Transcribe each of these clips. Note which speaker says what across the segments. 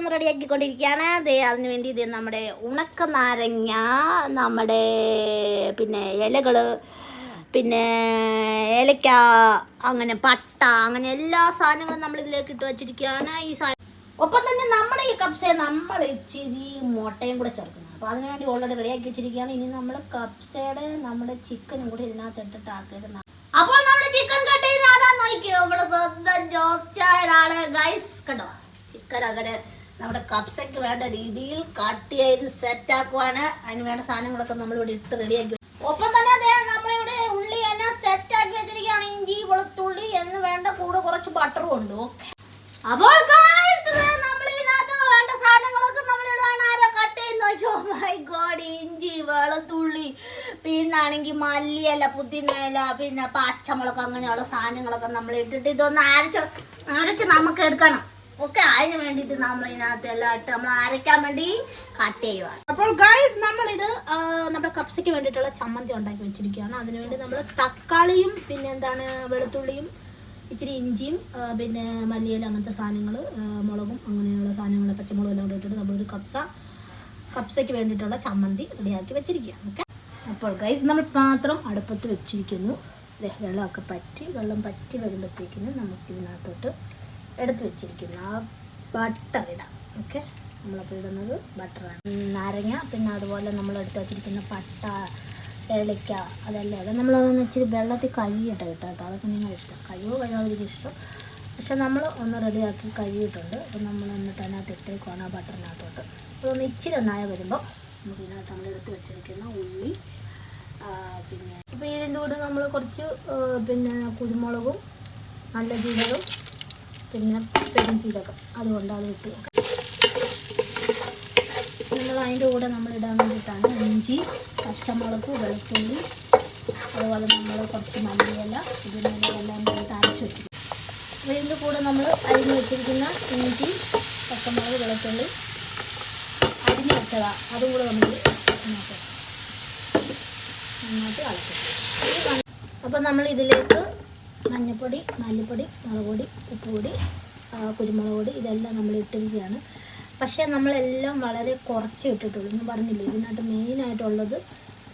Speaker 1: ഓരോന്ന് റെഡിയാക്കിക്കൊണ്ടിരിക്കുകയാണ്. അതിന് വേണ്ടി ഇത് നമ്മുടെ ഉണക്ക നാരങ്ങ, നമ്മുടെ പിന്നെ ഇലകൾ, പിന്നെ ഏലക്ക, അങ്ങനെ പട്ട, അങ്ങനെ എല്ലാ സാധനങ്ങളും നമ്മൾ ഇതിലേക്ക് ഇട്ട് വെച്ചിരിക്കുകയാണ്. ഒപ്പം തന്നെ നമ്മുടെ ഈ കപ്സയെ നമ്മൾ ഇച്ചിരി മുട്ടയും കൂടെ ചേർക്കുന്നു. അപ്പോൾ അതിനുവേണ്ടി ഓൾറെഡി റെഡിയാക്കി വെച്ചിരിക്കുകയാണ്. ഇനി നമ്മൾ കപ്സയുടെ നമ്മുടെ ചിക്കനും കൂടി ഇതിനകത്ത് ഇട്ടിട്ട് ആക്കിയിടുന്ന. അപ്പോൾ നമ്മുടെ ചിക്കൻ കട്ട് ചെയ്ത് ആരാന്ന് നോക്കിയോ, ഇവിടെ സ്വന്തം ജോസ്റ്റായാണ് ഗൈസ്. കണ്ടോ, ചിക്കൻ അങ്ങനെ നമ്മുടെ കപ്സയ്ക്ക് വേണ്ട രീതിയിൽ കട്ട് ചെയ്ത് സെറ്റ് ആക്കുവാണ്. അതിന് വേണ്ട സാധനങ്ങളൊക്കെ നമ്മളിവിടെ ഇട്ട് റെഡിയാക്കി. ഒപ്പം തന്നെ നമ്മളിവിടെ ഉള്ളി എന്നെ സെറ്റ് ആക്കി വെച്ചിരിക്കുകയാണ്. ഇഞ്ചി, വെളുത്തുള്ളി എന്ന് വേണ്ട, കൂടെ കുറച്ച് ബട്ടറും ഉണ്ട്. ഓക്കെ, അപ്പോൾ നമ്മളിതിനകത്ത് വേണ്ട സാധനങ്ങളൊക്കെ നമ്മളിടാണ്. ആരോ കട്ട് ചെയ്ത് നോക്കിയോ, മൈ ഗോഡ്, ഇഞ്ചി, വെളുത്തുള്ളി, പിന്നാണെങ്കിൽ മല്ലിയില, പുതിനയില, പിന്നെ പച്ചമുളക്, അങ്ങനെയുള്ള സാധനങ്ങളൊക്കെ നമ്മൾ ഇട്ടിട്ട് ഇതൊന്ന് അരച്ച് നമുക്ക് എടുക്കണം. ഓക്കെ, അതിന് വേണ്ടിയിട്ട് നമ്മൾ ഇതിനകത്ത് എല്ലാം ഇട്ട് നമ്മൾ അരയ്ക്കാൻ വേണ്ടി കട്ട് ചെയ്യുക. അപ്പോൾ ഗൈസ്, നമ്മളിത് നമ്മുടെ കപ്സയ്ക്ക് വേണ്ടിയിട്ടുള്ള ചമ്മന്തി ഉണ്ടാക്കി വെച്ചിരിക്കുകയാണ്. അതിനുവേണ്ടി നമ്മൾ തക്കാളിയും പിന്നെ എന്താണ് വെളുത്തുള്ളിയും ഇച്ചിരി ഇഞ്ചിയും പിന്നെ മല്ലിയില, അങ്ങനത്തെ സാധനങ്ങൾ, മുളകും, അങ്ങനെയുള്ള സാധനങ്ങൾ, പച്ചമുളകും എല്ലാം കൂടെ ഇട്ടിട്ട് നമ്മളൊരു കപ്സയ്ക്ക് വേണ്ടിയിട്ടുള്ള ചമ്മന്തി റെഡിയാക്കി വെച്ചിരിക്കുകയാണ്. ഓക്കെ, അപ്പോൾ ഗൈസ് നമ്മൾ പാത്രം അടുപ്പത്ത് വെച്ചിരിക്കുന്നു. വെള്ളം പറ്റി വരുമ്പോഴത്തേക്കിന് നമുക്കിതിനകത്തോട്ട് എടുത്ത് വെച്ചിരിക്കുന്ന ആ ബട്ടർ ഇടാം. ഓക്കെ, നമ്മളപ്പോൾ ഇടുന്നത് ബട്ടറാണ്. നാരങ്ങ, പിന്നെ അതുപോലെ നമ്മൾ എടുത്ത് വെച്ചിരിക്കുന്ന പട്ട, ഏലക്ക, അതെല്ലാം അത് നമ്മളതൊന്ന് ഇച്ചിരി വെള്ളത്തിൽ കഴുകിയിട്ട് കേട്ടോ. അതൊക്കെ നിങ്ങളുടെ ഇഷ്ടം, കഴുകാതിരിക്കും ഇഷ്ടം. പക്ഷെ നമ്മൾ ഒന്ന് റെഡിയാക്കി കഴുകിയിട്ടുണ്ട്. അപ്പോൾ നമ്മൾ എന്നിട്ട് അതിനകത്ത് ഇട്ടേക്കുവാണ് ആ ബട്ടറിനകത്തോട്ട്. അതൊന്ന് ഇച്ചിരി ഒന്നായ വരുമ്പോൾ നമുക്ക് ഇതിനകത്ത് നമ്മൾ എടുത്ത് വെച്ചിരിക്കുന്ന ഉള്ളി, പിന്നെ ഇപ്പോൾ ഇതിൻ്റെ കൂടെ നമ്മൾ കുറച്ച് പിന്നെ കുരുമുളകും, നല്ല ജീരകം, പിന്നെ പെരുംജീരകം, അതുകൊണ്ട് അത് ഇട്ട് നമ്മൾ അതിൻ്റെ കൂടെ നമ്മൾ ഇടാൻ വേണ്ടിയിട്ടാണ് ഇഞ്ചി, പച്ചമുളക്, വെളുത്തുള്ളി, അതുപോലെ നമ്മൾ കുറച്ച് മല്ലിയില, ഇതിനെല്ലാം കൂടി അരച്ച് വെച്ചിരിക്കും. അപ്പോൾ ഇതിൻ്റെ കൂടെ നമ്മൾ അരിഞ്ഞ് വെച്ചിരിക്കുന്ന ഇഞ്ചി, പച്ചമുളക്, വെളുത്തുള്ളി അരിഞ്ഞ് വെച്ചതാണ്, അതും കൂടെ നമ്മൾ നന്നായിട്ട് കളക്കും. അപ്പോൾ നമ്മൾ ഇതിലേക്ക് മഞ്ഞൾപ്പൊടി, മല്ലിപ്പൊടി, മുളക് പൊടി, ഉപ്പുപൊടി, കുരുമുളക് പൊടി, ഇതെല്ലാം നമ്മൾ ഇട്ടിരിക്കുകയാണ്. പക്ഷേ നമ്മളെല്ലാം വളരെ കുറച്ച് ഇട്ടിട്ടുള്ളൂ. എന്ന് പറഞ്ഞില്ലേ, ഇതിനകത്ത് മെയിനായിട്ടുള്ളത്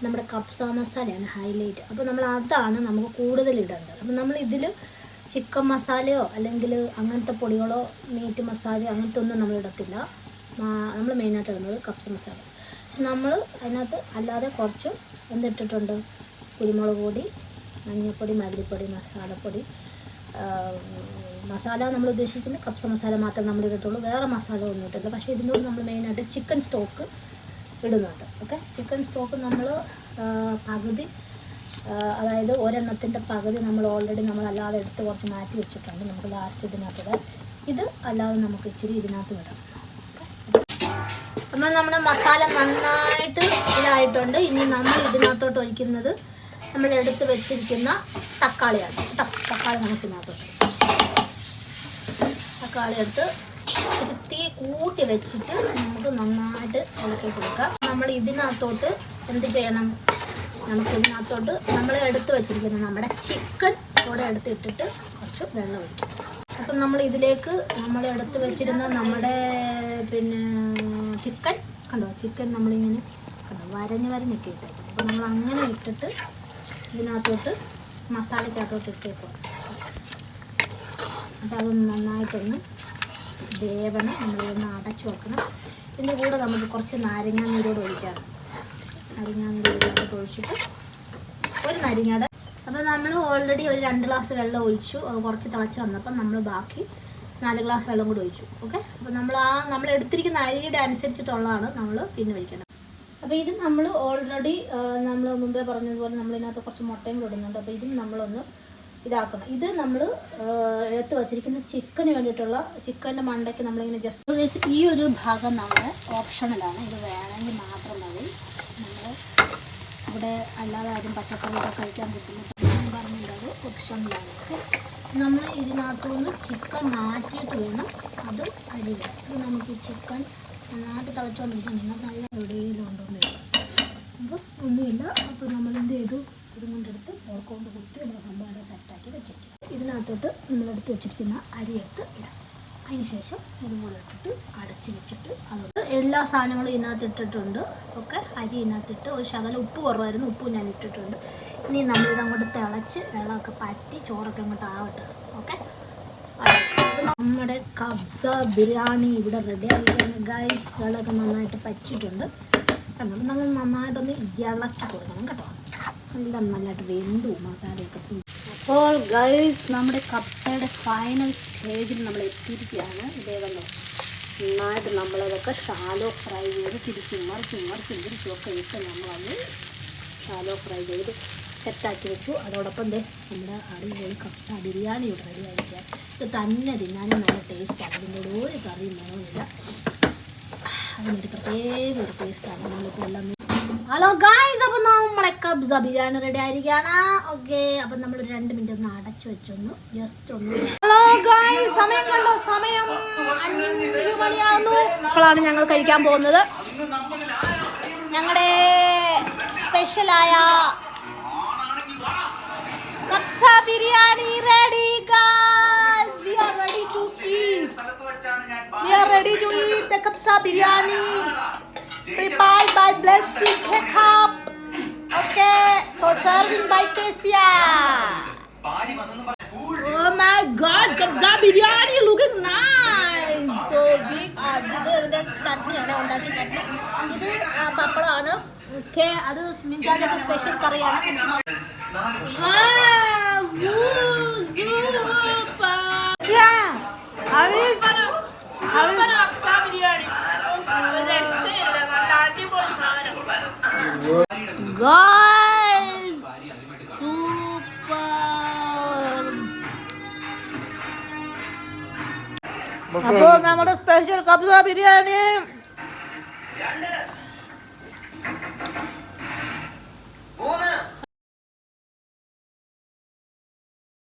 Speaker 1: നമ്മുടെ കപ്സ മസാലയാണ് ഹൈലൈറ്റ്. അപ്പോൾ നമ്മൾ അതാണ് നമുക്ക് കൂടുതൽ ഇടേണ്ടത്. അപ്പോൾ നമ്മൾ ഇതിൽ ചിക്കൻ മസാലയോ അല്ലെങ്കിൽ അങ്ങനത്തെ പൊടികളോ മീറ്റ് മസാലയോ അങ്ങനത്തെ ഒന്നും നമ്മൾ ഇടത്തില്ല. നമ്മൾ മെയിനായിട്ട് ഇടുന്നത് കപ്സ മസാല. പക്ഷെ നമ്മൾ അതിനകത്ത് അല്ലാതെ കുറച്ച് എന്തിട്ടിട്ടുണ്ട്, കുരുമുളക് പൊടി, മഞ്ഞൾപ്പൊടി, മല്ലിപ്പൊടി, മസാലപ്പൊടി, മസാല നമ്മൾ ഉദ്ദേശിക്കുന്നത് കപ്സ മസാല മാത്രമേ നമ്മൾ ഇട്ടിട്ടുള്ളൂ, വേറെ മസാല ഒന്നും ഇട്ടില്ല. പക്ഷേ ഇതിനോട് നമ്മൾ മെയിനായിട്ട് ചിക്കൻ സ്റ്റോക്ക് ഇടുന്നുണ്ട്. ഓക്കെ, ചിക്കൻ സ്റ്റോക്ക് നമ്മൾ പകുതി, അതായത് ഒരെണ്ണത്തിൻ്റെ പകുതി നമ്മൾ ഓൾറെഡി നമ്മളല്ലാതെ എടുത്ത് കുറച്ച് മാറ്റി വെച്ചിട്ടുണ്ട്. നമുക്ക് ലാസ്റ്റ് ഇതിനകത്ത് ഇത് അല്ലാതെ നമുക്ക് ഇച്ചിരി ഇതിനകത്ത് ഇടാം. അപ്പോൾ നമ്മുടെ മസാല നന്നായിട്ട് ഇതായിട്ടുണ്ട്. ഇനി നമ്മൾ ഇതിനകത്തോട്ട് ഒഴിക്കുന്നത് നമ്മൾ എടുത്ത് വെച്ചിരിക്കുന്ന തക്കാളിയാണ് കേട്ടോ. തക്കാളി നമുക്ക് ഇതിനകത്തോട്ട് തക്കാളി എടുത്ത് തീ കൂട്ടി വെച്ചിട്ട് നമുക്ക് നന്നായിട്ട് ഇളക്കി കൊടുക്കാം. നമ്മൾ ഇതിനകത്തോട്ട് എന്ത് ചെയ്യണം, നമുക്ക് ഇതിനകത്തോട്ട് നമ്മൾ എടുത്ത് വെച്ചിരിക്കുന്ന നമ്മുടെ ചിക്കൻ കൂടെ എടുത്തിട്ടിട്ട് കുറച്ച് വെള്ളം ഒഴിക്കും. അപ്പം നമ്മൾ ഇതിലേക്ക് നമ്മൾ എടുത്ത് വെച്ചിരുന്ന നമ്മുടെ പിന്നെ ചിക്കൻ കണ്ടോ, ചിക്കൻ നമ്മളിങ്ങനെ കണ്ടോ വരഞ്ഞൊക്കെ ഇട്ടേക്കും. അപ്പോൾ നമ്മൾ അങ്ങനെ ഇട്ടിട്ട് ഇതിനകത്തോട്ട് മസാലയ്ക്കകത്തോട്ട് ഇട്ടേക്കും. അപ്പോൾ അതൊന്ന് നന്നായിട്ടൊന്ന് വേവണം. നമ്മളിതൊന്ന് അടച്ചു വെക്കണം. ഇതിൻ്റെ കൂടെ നമുക്ക് കുറച്ച് നാരങ്ങാനീരോട് ഒഴിക്കണം. നാരങ്ങാനീരോട് ഒഴിച്ചിട്ട് ഒരു നാരങ്ങയുടെ. അപ്പോൾ നമ്മൾ ഓൾറെഡി ഒരു 2 ഗ്ലാസ് വെള്ളം ഒഴിച്ചു. കുറച്ച് തിളച്ച് വന്നപ്പോൾ നമ്മൾ ബാക്കി 4 ഗ്ലാസ് വെള്ളം കൂടി ഒഴിച്ചു. ഓക്കെ, അപ്പോൾ നമ്മൾ എടുത്തിരിക്കുന്ന അരിയുടെ അനുസരിച്ചിട്ടുള്ളതാണ് നമ്മൾ പിന്നെ ഒഴിക്കണം. അപ്പോൾ ഇത് നമ്മൾ ഓൾറെഡി നമ്മൾ മുമ്പേ പറഞ്ഞതുപോലെ നമ്മളിതിനകത്ത് കുറച്ച് മുട്ടയും കൂടി ഇടുന്നുണ്ട്. അപ്പോൾ ഇതും നമ്മളൊന്ന് ഇതാക്കണം. ഇത് നമ്മൾ എടുത്ത് വച്ചിരിക്കുന്ന ചിക്കന് വേണ്ടിയിട്ടുള്ള ചിക്കൻ്റെ മണ്ടയ്ക്ക് നമ്മളിങ്ങനെ ജസ്റ്റ് ഈ ഒരു ഭാഗം നമ്മൾ ഓപ്ഷണലാണ്. ഇത് വേണമെങ്കിൽ മാത്രം മതി. നമ്മൾ ഇവിടെ അല്ലാതെ ആരും പച്ചക്കറിയൊക്കെ കഴിക്കാൻ ബുദ്ധിമുട്ടാണ് പറഞ്ഞിട്ടത് ഓപ്ഷണലാണ്. ഓക്കെ, നമ്മൾ ഇതിനകത്തുനിന്ന് ചിക്കൻ മാറ്റിയിട്ട് വേണം അത് അരിയാൻ. ഇത് നമുക്ക് ഈ ചിക്കൻ നന്നായിട്ട് തിളച്ചുകൊണ്ടിരിക്കുന്നില്ല, നല്ല എവിടെയെങ്കിലും ഉണ്ടോന്ന് വരും. അപ്പോൾ ഒന്നുമില്ല. അപ്പോൾ നമ്മൾ എന്ത് ചെയ്തു, ഇതും കൊണ്ടെടുത്ത് ഫോർക്കൊണ്ട് കുത്തി നമ്മൾ സംഭാരം സെറ്റാക്കി വെച്ചിരിക്കും. ഇതിനകത്തോട്ട് നമ്മളെടുത്ത് വെച്ചിരിക്കുന്ന അരിയെടുത്ത് ഇടാം. അതിന് ശേഷം ഇതുപോലെ ഇട്ടിട്ട് അടച്ച് വെച്ചിട്ട് അതുകൊണ്ട് എല്ലാ സാധനങ്ങളും ഇതിനകത്ത് ഇട്ടിട്ടുണ്ട്. ഓക്കെ, അരി ഇതിനകത്തിട്ട് ഒരു ശകലം ഉപ്പ് കുറവായിരുന്നു, ഉപ്പും ഞാൻ ഇട്ടിട്ടുണ്ട്. ഇനി നമ്മളിതങ്ങോട്ട് തിളച്ച് വെള്ളമൊക്കെ പറ്റി ചോറൊക്കെ അങ്ങോട്ട് ആവട്ടെ. ഓക്കെ, നമ്മുടെ കബ്സ ബിരിയാണി ഇവിടെ റെഡി ആയിരിക്കുകയാണ് ഗൈസ്. വെള്ളമൊക്കെ നന്നായിട്ട് പറ്റിയിട്ടുണ്ട്. കണ്ടോ, നമ്മൾ നന്നായിട്ടൊന്ന് ഇളക്കി കൊടുക്കണം കേട്ടോ. എല്ലാം നല്ലതായിട്ട് വെന്തു മസാലയൊക്കെ. അപ്പോൾ ഗൈസ് നമ്മുടെ കബ്സയുടെ ഫൈനൽ സ്റ്റേജിൽ നമ്മൾ എത്തിയിരിക്കുകയാണ്. ഇതേവല്ലോ നന്നായിട്ട് നമ്മളതൊക്കെ ഷാലോ ഫ്രൈ ചെയ്ത് തിരിച്ചും തിരിച്ചുമൊക്കെ ഇട്ട് നമ്മളത് ഷാലോ ഫ്രൈ ചെയ്ത് സെറ്റാക്കി വെച്ചു. അതോടൊപ്പം നമ്മുടെ അടിപൊളി കബ്സ ബിരിയാണി ഇവിടെ റെഡി ആയിരിക്കുക. ഇത് തന്നെ തിന്നാനും നല്ല ടേസ്റ്റാണ്. അതിൻ്റെ ഒരു കറിയും വേണമെന്നില്ല, അതിനൊരു പ്രത്യേക ഒരു ടേസ്റ്റാണ്. നമ്മളിപ്പോൾ എല്ലാം ഹലോ ഗായ്സ്, അപ്പോൾ നമ്മുടെ കബ്സ ബിരിയാണി റെഡി ആയിരിക്കുകയാണ്. ഓക്കെ, അപ്പം നമ്മൾ 2 മിനിറ്റ് ഒന്ന് അടച്ചു വെച്ചൊന്ന് ജസ്റ്റ് ഒന്ന്. ഹലോ ഗായ്സ്, സമയം കണ്ടോ? സമയം 5 മണിയാകുന്നു. ഇപ്പോഴാണ് ഞങ്ങൾ കഴിക്കാൻ പോകുന്നത്. ഞങ്ങളുടെ സ്പെഷ്യലായ കബ്സ biryani ready guys. We are ready to eat. We are ready to eat the kabsa biryani prepared by Blessing Jacob. Okay, so serving by Kesia. Oh my God, kabsa biryani looking nice. So big. ഇത് ചട്നിയാണ് ഉണ്ടാക്കിയ ചട്നി. ഇത് പപ്പടമാണ്. Okay, അത് മിൻചാജയുടെ special കറിയാണ്. അപ്പോൾ നമ്മുടെ special കബ്സ ബിരിയാണി